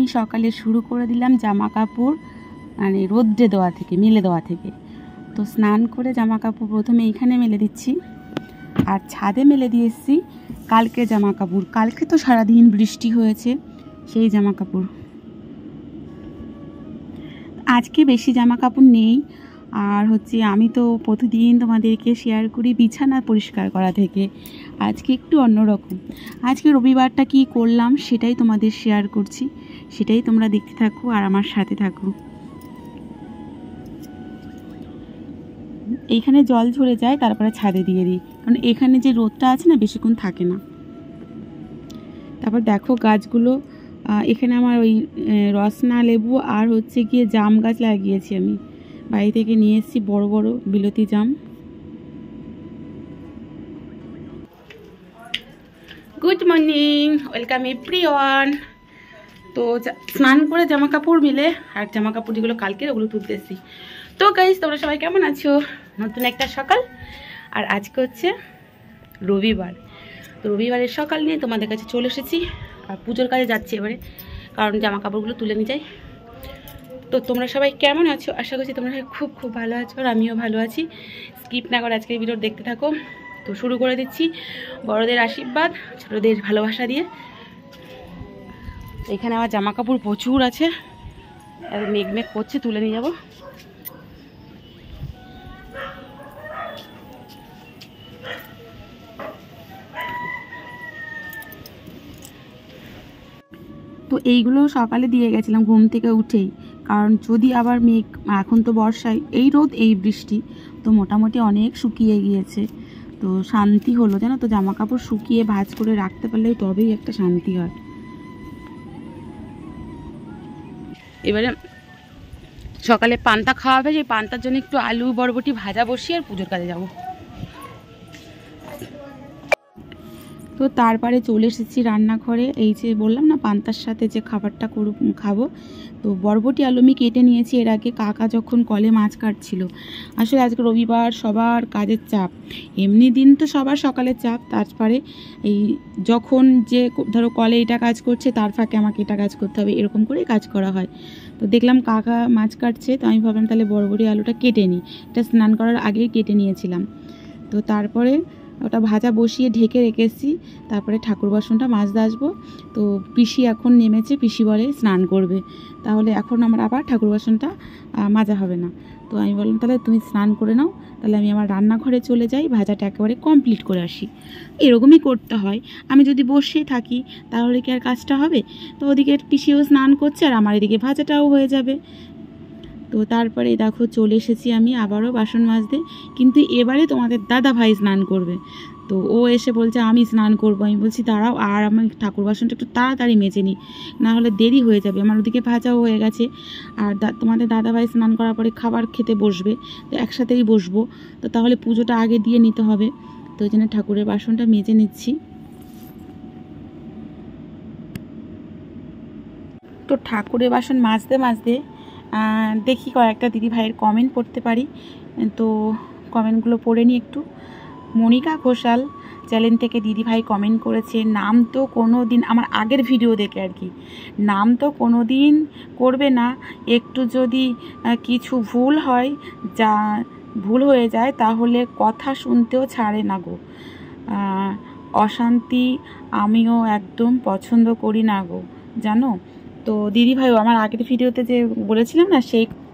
আমি সকালে শুরু করে দিলাম জামা কাপড় মানে রোদ্রে দেওয়া থেকে, মেলে দেওয়া থেকে। তো স্নান করে জামা কাপড় প্রথমে এইখানে মেলে দিচ্ছি, আর ছাদে মেলে দিয়ে এসেছি কালকে জামা কাপড়। কালকে তো সারাদিন বৃষ্টি হয়েছে, সেই জামা কাপড়। আজকে বেশি জামা কাপড় নেই। আর আমি তো প্রতিদিন তোমাদেরকে শেয়ার করি বিছানা পরিষ্কার করা থেকে। আজকে একটু অন্যরকম। আজকে রবিবারটা কি করলাম সেটাই তোমাদের শেয়ার করছি, সেটাই তোমরা দেখতে থাকো আর আমার সাথে থাকো। এইখানে জল ঝরে যায়, তারপরে ছাদে দিয়ে দিই, কারণ এখানে যে রোদটা আছে না বেশিক্ষণ থাকে না। তারপর দেখো গাছগুলো, এখানে আমার ওই রসনা লেবু আর গিয়ে জাম গাছ লাগিয়েছি আমি, বাড়ি থেকে নিয়ে এসেছি বড় বড় বিলতি জাম। Good morning, welcome everyone. তো স্নান করে জামা কাপড় মিলে আর জামা কাপড় যেগুলো কালকের ওগুলো তুলতে এসেছি। তো গাইস, তোমরা সবাই কেমন আছো? নতুন একটা সকাল, আর আজকে রবিবার। তো রবিবারের সকাল নিয়ে তোমাদের কাছে চলে এসেছি, আর পুজোর কাজে যাচ্ছি এবারে, কারণ জামা কাপড়গুলো তুলে নিয়ে যাই। তো তোমরা সবাই কেমন আছো? আশা করছি তোমরা সবাই খুব খুব ভালো আছো, আর আমিও ভালো আছি। স্কিপ না করে আজকের ভিডিও দেখতে থাকো। তো শুরু করে দিচ্ছি বড়দের আশীর্বাদ, ছোটদের ভালোবাসা দিয়ে। এখানে আমার জামা কাপড় প্রচুর আছে, আর মেঘ করছে, তুলে নিয়ে যাবো। তো এইগুলো সকালে দিয়ে গেছিলাম ঘুম থেকে উঠেই, কারণ যদি আবার মেঘ, এখন তো বর্ষায় এই রোদ এই বৃষ্টি, তো মোটামুটি অনেক শুকিয়ে গিয়েছে। তো শান্তি হলো, জানো তো, জামা কাপড় শুকিয়ে ভাঁজ করে রাখতে পারলে তবেই একটা শান্তি হয়। এবারে সকালে পান্তা খাওয়া হবে, সেই পান্তার জন্য একটু আলু বরবটি ভাজা বসিয়ে আর পুজোর কাজে যাবো। তো তারপরে চলে এসেছি রান্নাঘরে। এই যে বললাম না পান্তার সাথে যে খাবারটা খাবো, তো বরবটি আলু আমি কেটে নিয়েছি এর আগে, কাকা যখন কলে মাছ কাটছিল। আসলে আজকে রবিবার, সবার কাজের চাপ, এমনি দিন তো সবার সকালের চাপ, তারপরে এই যখন যে ধরো কলে এটা কাজ করছে তার ফাঁকে আমাকে এটা কাজ করতে হবে, এরকম করে কাজ করা হয়। তো দেখলাম কাকা মাছ কাটছে, তো আমি ভাবলাম তাহলে বরবটি আলুটা কেটে নিই। এটা স্নান করার আগেই কেটে নিয়েছিলাম। তো তারপরে ওটা ভাজা বসিয়ে ঢেকে রেখেছি। তারপরে ঠাকুর বাসনটা মাজতে আসবো। তো পিসি এখন নেমেছে, পিসি বলে স্নান করবে, তাহলে এখন আমার আবার ঠাকুর বাসনটা মাজা হবে না। তো আমি বললাম তাহলে তুমি স্নান করে নাও, তাহলে আমি আমার রান্নাঘরে চলে যাই, ভাজাটা একেবারে কমপ্লিট করে আসি। এরকমই করতে হয়, আমি যদি বসে থাকি তাহলে কি আর কাজটা হবে? তো ওদিকে পিসিও স্নান করছে আর আমার এদিকে ভাজাটাও হয়ে যাবে। তো তারপরে দেখো চলে এসেছি আমি আবারও বাসন মাজতে, কিন্তু এবারে তোমাদের দাদা ভাই স্নান করবে। তো ও এসে বলছে আমি স্নান করবো। আমি বলছি দাঁড়াও, আর আমি ঠাকুর বাসনটা একটু তাড়াতাড়ি মেজে নিই, না হলে দেরি হয়ে যাবে। আমার ওদিকে ভাজাও হয়ে গেছে, আর তোমাদের দাদা ভাই স্নান করার পরে খাবার খেতে বসবে, তো একসাথেই বসবো, তো তাহলে পুজোটা আগে দিয়ে নিতে হবে। তো ওই জন্য ঠাকুরের বাসনটা মেজে নিচ্ছি। তো ঠাকুরের বাসন মাজতে মাজতে দেখি কয়েকটা দিদি ভাইয়ের কমেন্ট পড়তে পারি। তো কমেন্টগুলো পড়ে নিই একটু। মনিকা ঘোষাল চ্যানেল থেকে দিদি ভাই কমেন্ট করেছে, নাম তো কোনো দিন, আমার আগের ভিডিও দেখে আর কি, নাম তো কোনো দিন করবে না, একটু যদি কিছু ভুল হয়, যা ভুল হয়ে যায় তাহলে কথা শুনতেও ছাড়ে না গো। অশান্তি আমিও একদম পছন্দ করি না গো, জানো। তো দিদিভাইও আমার আগের ভিডিওতে যে বলেছিলাম না,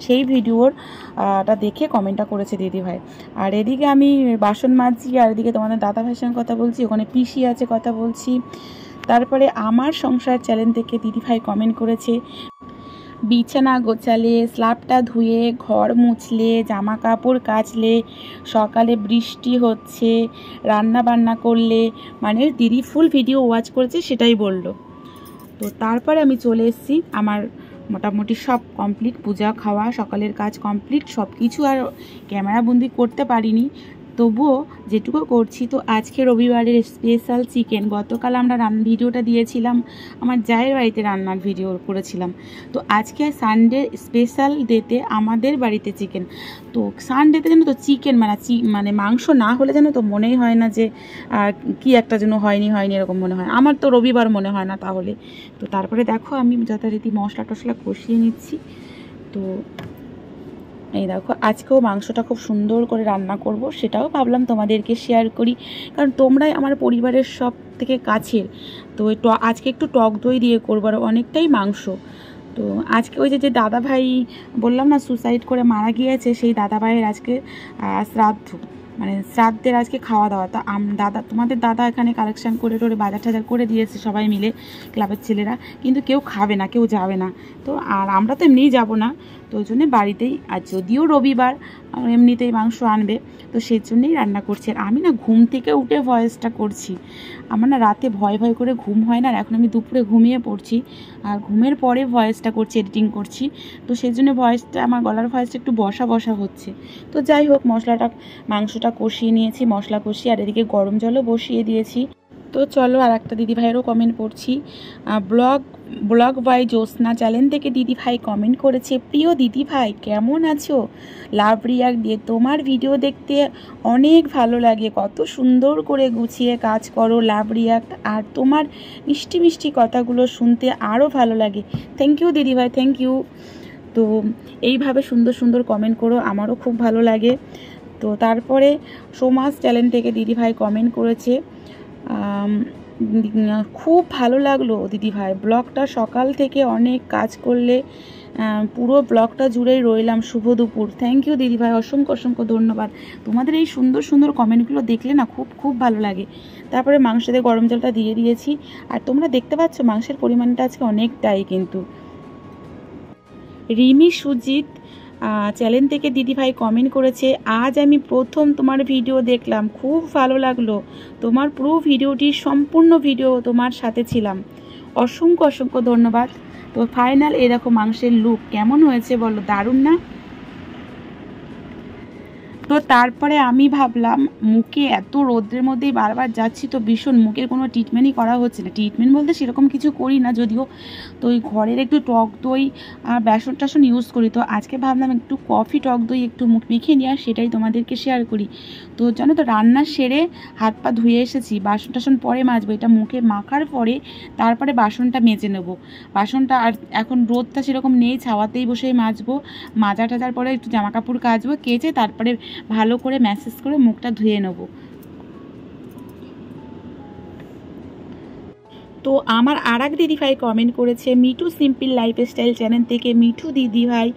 সেই ভিডিওরটা দেখে কমেন্টটা করেছে দিদিভাই। আর এদিকে আমি বাসন মাজছি, আর এদিকে তোমাদের দাদা ভাইয়ের সঙ্গে কথা বলছি, ওখানে পিসি আছে কথা বলছি। তারপরে আমার সংসার চ্যানেল থেকে দিদিভাই কমেন্ট করেছে, বিছানা গোছালে, স্ল্যাবটা ধুয়ে, ঘর মুছলে, জামা কাপড় কাচলে, সকালে বৃষ্টি হচ্ছে, রান্না বান্না করলে, মানে দিদি ফুল ভিডিও ওয়াচ করেছে সেটাই বললো। তো তারপরে আমি চলে এসেছি, আমার মোটামুটি সব কমপ্লিট, পূজা খাওয়া সকালের কাজ কমপ্লিট, সব কিছু আর ক্যামেরা বন্দি করতে পারিনি, তবুও যেটুকু করছি। তো আজকে রবিবারের স্পেশাল চিকেন, গতকাল আমরা ভিডিওটা দিয়েছিলাম আমার জায়ের বাড়িতে রান্নার ভিডিও করেছিলাম। তো আজকে সানডে স্পেশাল ডেতে আমাদের বাড়িতে চিকেন। তো সানডেতে যেন তো চিকেন মানে মাংস না হলে যেন তো মনেই হয় না যে কি একটা যেন হয়নি এরকম মনে হয়। আমার তো রবিবার মনে হয় না তাহলে। তো তারপরে দেখো আমি যথারীতি মশলা টশলা কষিয়ে নিচ্ছি। তো এই দেখো আজকেও মাংসটা খুব সুন্দর করে রান্না করব, সেটাও ভাবলাম তোমাদেরকে শেয়ার করি, কারণ তোমরাই আমার পরিবারের সব থেকে কাছের। তো আজকে একটু টক দই দিয়ে করবো, আর অনেকটাই মাংস। তো আজকে ওই যে দাদা ভাই বললাম না সুসাইড করে মারা গিয়েছে, সেই দাদা ভাইয়ের আজকে শ্রাদ্ধ, মানে শ্রাদ্ধের আজকে খাওয়া দাওয়া। তা তোমাদের দাদা এখানে কালেকশান করে বাজার টাজার করে দিয়েছে সবাই মিলে, ক্লাবের ছেলেরা, কিন্তু কেউ খাবে না, কেউ যাবে না। তো আর আমরা তো এমনিই যাব না, তো ওই জন্যে বাড়িতেই, আর যদিও রবিবার এমনিতেই মাংস আনবে, তো সেই জন্যেই রান্না করছি। আর আমি না ঘুম থেকে উঠে ভয়েসটা করছি, আমার না রাতে ভয় করে ঘুম হয় না, আর এখন আমি দুপুরে ঘুমিয়ে পড়ছি, আর ঘুমের পরে ভয়েসটা করছি, এডিটিং করছি। তো সেই জন্য ভয়েসটা, আমার গলার ভয়েসটা একটু বসা হচ্ছে। তো যাই হোক, মাংসটা কষিয়ে নিয়েছি, মশলা কষিয়ে, আর এদিকে গরম জলও বসিয়ে দিয়েছি। তো চলো আর একটা দিদিভাইয়েরও কমেন্ট পড়ছি। ব্লগ বাই জ্যোৎস্না চ্যানেল থেকে দিদিভাই কমেন্ট করেছে, প্রিয় দিদিভাই কেমন আছো, লাভ রিয়াক্ট দিয়ে তোমার ভিডিও দেখতে অনেক ভালো লাগে, কত সুন্দর করে গুছিয়ে কাজ করো, লাভ রিয়াক্ট, আর তোমার মিষ্টি মিষ্টি কথাগুলো শুনতে আরও ভালো লাগে। থ্যাংক ইউ দিদিভাই, থ্যাংক ইউ। তো এইভাবে সুন্দর সুন্দর কমেন্ট করো, আমারও খুব ভালো লাগে। তো তারপরে সমাজ চ্যানেল থেকে দিদিভাই কমেন্ট করেছে, খুব ভালো লাগলো দিদিভাই, ব্লগটা সকাল থেকে অনেক কাজ করলে, পুরো ব্লগটা জুড়েই রইলাম, শুভ দুপুর। থ্যাংক ইউ দিদিভাই, অসংখ্য ধন্যবাদ। তোমাদের এই সুন্দর সুন্দর কমেন্টগুলো দেখলে না খুব ভালো লাগে। তারপরে মাংসতে গরম জলটা দিয়ে দিয়েছি, আর তোমরা দেখতে পাচ্ছ মাংসের পরিমাণটা আজকে অনেকটাই। কিন্তু রিমি সুজিত চ্যানেল থেকে দিদিভাই কমেন্ট করেছে, আজ আমি প্রথম তোমার ভিডিও দেখলাম, খুব ভালো লাগলো, তোমার পুরো ভিডিওটি সম্পূর্ণ ভিডিও তোমার সাথে ছিলাম, অসংখ্য ধন্যবাদ। তো ফাইনাল এই দেখো মাংসের লুক কেমন হয়েছে বলো, দারুণ না? তো তারপরে আমি ভাবলাম মুখে এত রোদ্রের মধ্যেই বারবার যাচ্ছি, তো ভীষণ মুখের কোনো ট্রিটমেন্টই করা হচ্ছে না। ট্রিটমেন্ট বলতে সেরকম কিছু করি না যদিও, তো ওই ঘরের একটু টক দই আর বেসন টাসন ইউজ করি। তো আজকে ভাবলাম একটু কফি টক দই একটু মুখ মেখে নিয়ে, আর সেটাই তোমাদেরকে শেয়ার করি। তো জানো তো রান্না সেরে হাত পা ধুয়ে এসেছি, বাসন টাসন পরে মাজবো, এটা মুখে মাখার পরে তারপরে বাসনটা মেজে নেবো। বাসনটা আর এখন রোদটা সেরকম নেই, ছাওয়াতেই বসেই মাজবো। মাজা টাজার পরে একটু জামা কাপড় কাচবো, কেচে তারপরে ভালো করে ম্যাসেজ করে মুখটা ধুয়ে নেব। তো আমার আর এক দিদিভাই কমেন্ট করেছে, মিঠু সিম্পল লাইফস্টাইল চ্যানেল থেকে, মিঠু দিদিভাই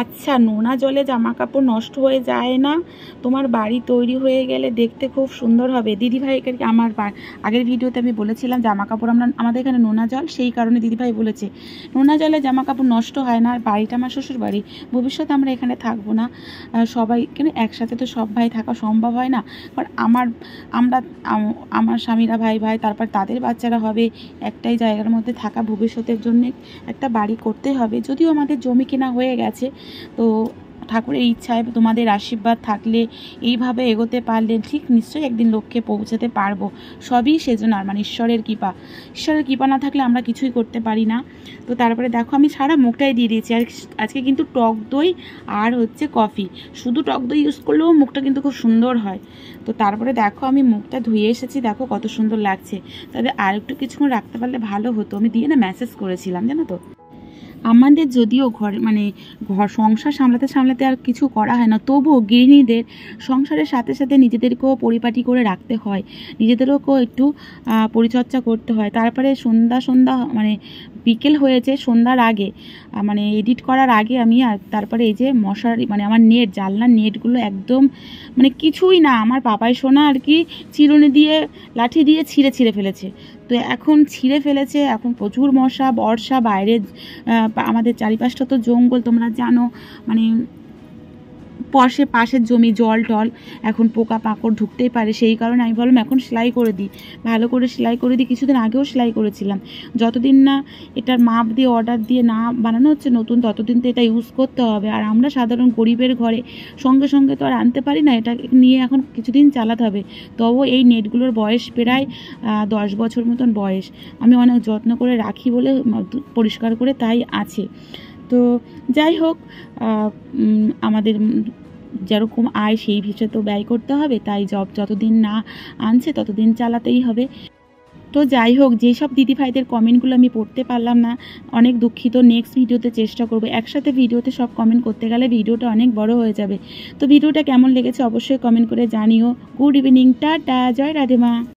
আচ্ছা নোনা জলে জামা কাপড় নষ্ট হয়ে যায় না, তোমার বাড়ি তৈরি হয়ে গেলে দেখতে খুব সুন্দর হবে। দিদিভাই আমার আগের ভিডিওতে আমি বলেছিলাম জামা কাপড় আমাদের এখানে নোনা জল, সেই কারণে দিদিভাই বলেছে নোনা জলে জামা কাপড় নষ্ট হয় না। আর বাড়িটা আমার শ্বশুর বাড়ি, ভবিষ্যতে আমরা এখানে থাকবো না, সবাই এখানে একসাথে তো সব ভাই থাকা সম্ভব হয় না, কারণ আমার স্বামীরা ভাই তারপর তাদের বাচ্চারা হবে, একটাই জায়গার মধ্যে থাকা, ভবিষ্যতের জন্য একটা বাড়ি করতে হবে। যদিও আমাদের জমি কেনা হয়ে গেছে, তো ঠাকুরের ইচ্ছায় তোমাদের আশীর্বাদ থাকলে, এইভাবে এগোতে পারলে ঠিক নিশ্চয়ই একদিন লক্ষ্যে পৌঁছাতে পারবো। সবই সেজন্য আর মানে ঈশ্বরের কৃপা না থাকলে আমরা কিছুই করতে পারি না। তো তারপরে দেখো আমি সারা মুখটাই দিয়ে দিয়েছি, আর আজকে কিন্তু টক দই আর হচ্ছে কফি, শুধু টক দই ইউজ করলেও মুখটা কিন্তু খুব সুন্দর হয়। তো তারপরে দেখো আমি মুখটা ধুয়ে এসেছি, দেখো কত সুন্দর লাগছে। তবে আর একটু কিছুক্ষণ রাখতে পারলে ভালো হতো, আমি দিয়ে না মেসেজ করেছিলাম জানো তো। আমাদের যদিও ঘর সংসার সামলাতে আর কিছু করা হয় না, তবুও গৃহিণীদের সংসারের সাথে সাথে নিজেদেরকেও পরিপাটি করে রাখতে হয়, নিজেদেরকেও একটু পরিচর্যা করতে হয়। তারপরে সন্ধ্যা মানে বিকেল হয়েছে, সন্ধ্যার আগে মানে এডিট করার আগে আমি তারপরে এই যে মশারি মানে আমার জানলার নেটগুলো একদম মানে কিছুই না, আমার পাপাই সোনা আর কি চিরুনি দিয়ে লাঠি দিয়ে ছিঁড়ে ফেলেছে। তো এখন ছিঁড়ে ফেলেছে, এখন প্রচুর মশা, বর্ষা, বাইরে আমাদের চারিপাশটা তো জঙ্গল তোমরা জানো, মানে পাশের জমি জল টল এখন পোকা পাকড় ঢুকতেই পারে, সেই কারণে আমি ভাবলাম এখন সেলাই করে দিই, ভালো করে সেলাই করে দিই। কিছুদিন আগেও সেলাই করেছিলাম, যতদিন না এটার মাপ দিয়ে অর্ডার দিয়ে না বানানো হচ্ছে নতুন, ততদিন তো এটা ইউজ করতে হবে। আর আমরা সাধারণ গরিবের ঘরে সঙ্গে সঙ্গে তো আর আনতে পারি না, এটা নিয়ে এখন কিছুদিন চালাতে হবে। তবু এই নেটগুলোর বয়স প্রায় 10 বছর মতন বয়স, আমি অনেক যত্ন করে রাখি বলে পরিষ্কার করে তাই আছে। তো যাই হোক, আমাদের যেরকম আয় সেই হিসেবে তো ব্যয় করতে হবে, তাই যতদিন না আনছে ততদিন চালাতেই হবে। তো যাই হোক, যেসব দিদিভাইদের কমেন্টগুলো আমি পড়তে পারলাম না, অনেক দুঃখিত। নেক্সট ভিডিওতে চেষ্টা করব, একসাথে ভিডিওতে সব কমেন্ট করতে গেলে ভিডিওটা অনেক বড় হয়ে যাবে। তো ভিডিওটা কেমন লেগেছে অবশ্যই কমেন্ট করে জানিও। গুড ইভিনিং, টাটা, জয় রাধে মা।